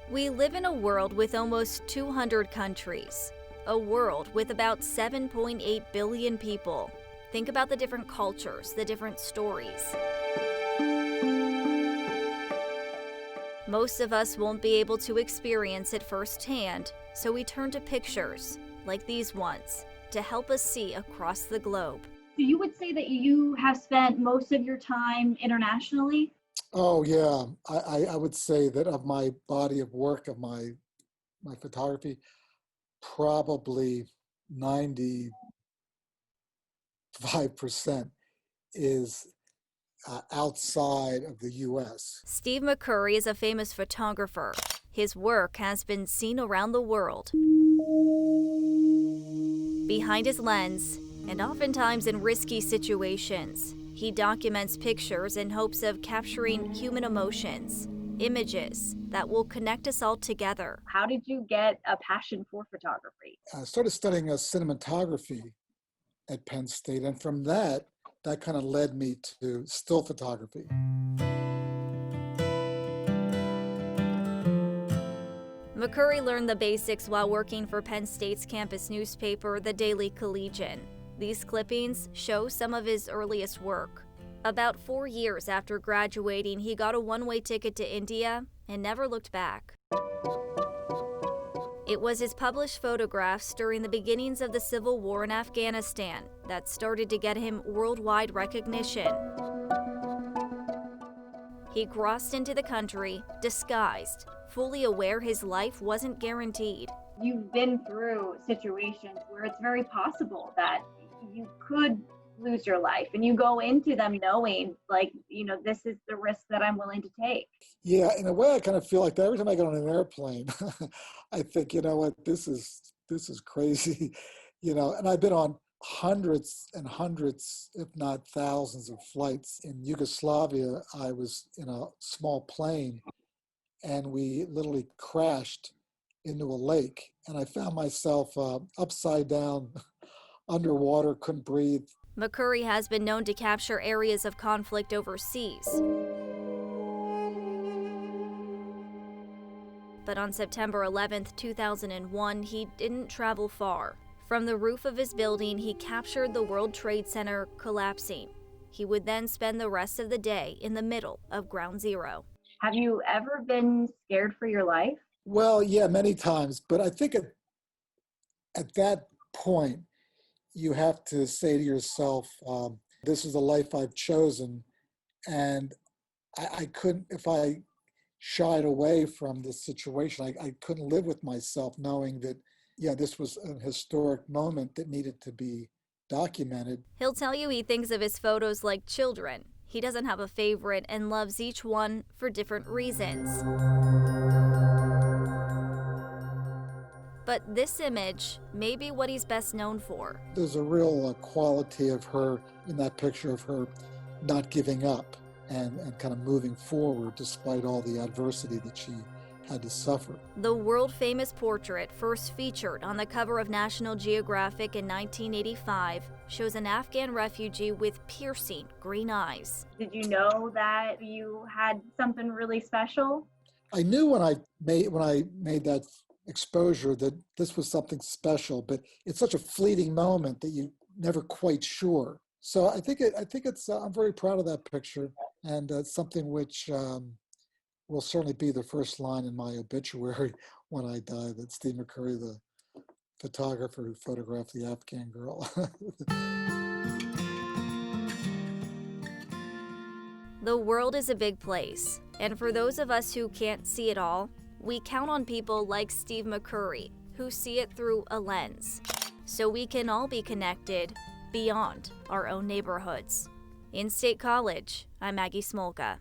We live in a world with almost 200 countries, a world with about 7.8 billion people. Think about the different cultures, the different stories. Most of us won't be able to experience it firsthand, so we turn to pictures, like these ones, to help us see across the globe. So you would say that you have spent most of your time internationally? Oh yeah, I would say that of my body of work, of my photography, probably 95% is outside of the U.S. Steve McCurry is a famous photographer. His work has been seen around the world. Behind his lens, and oftentimes in risky situations, he documents pictures in hopes of capturing human emotions, images that will connect us all together. How did you get a passion for photography? I started studying cinematography at Penn State, and from that kind of led me to still photography. McCurry learned the basics while working for Penn State's campus newspaper, the Daily Collegian. These clippings show some of his earliest work. About 4 years after graduating, he got a one-way ticket to India and never looked back. It was his published photographs during the beginnings of the civil war in Afghanistan that started to get him worldwide recognition. He crossed into the country, disguised, fully aware his life wasn't guaranteed. You've been through situations where it's very possible that you could lose your life, and you go into them knowing, like, this is the risk that I'm willing to take. Yeah, in a way, I kind of feel like that every time I get on an airplane. I think, you know what, this is crazy, And I've been on hundreds and hundreds, if not thousands, of flights. In Yugoslavia, I was in a small plane, and we literally crashed into a lake, and I found myself upside down, underwater, couldn't breathe. McCurry has been known to capture areas of conflict overseas. But on September 11, 2001, he didn't travel far. From the roof of his building, he captured the World Trade Center collapsing. He would then spend the rest of the day in the middle of Ground Zero. Have you ever been scared for your life? Well, yeah, many times. But I think at that point, you have to say to yourself, this is the life I've chosen. And I couldn't, if I shied away from this situation, I couldn't live with myself knowing that, yeah, this was an historic moment that needed to be documented. He'll tell you he thinks of his photos like children. He doesn't have a favorite and loves each one for different reasons. But this image may be what he's best known for. There's a real quality of her in that picture, of her not giving up and kind of moving forward despite all the adversity that she had to suffer. The world-famous portrait, first featured on the cover of National Geographic in 1985, shows an Afghan refugee with piercing green eyes. Did you know that you had something really special? I knew when I made that exposure that this was something special, but it's such a fleeting moment that you're never quite sure. So I think it's I'm very proud of that picture, and it's something which will certainly be the first line in my obituary when I die, that Steve McCurry, the photographer who photographed the Afghan Girl. The world is a big place, and for those of us who can't see it all, we count on people like Steve McCurry who see it through a lens, so we can all be connected beyond our own neighborhoods. In State College, I'm Maggie Smolka.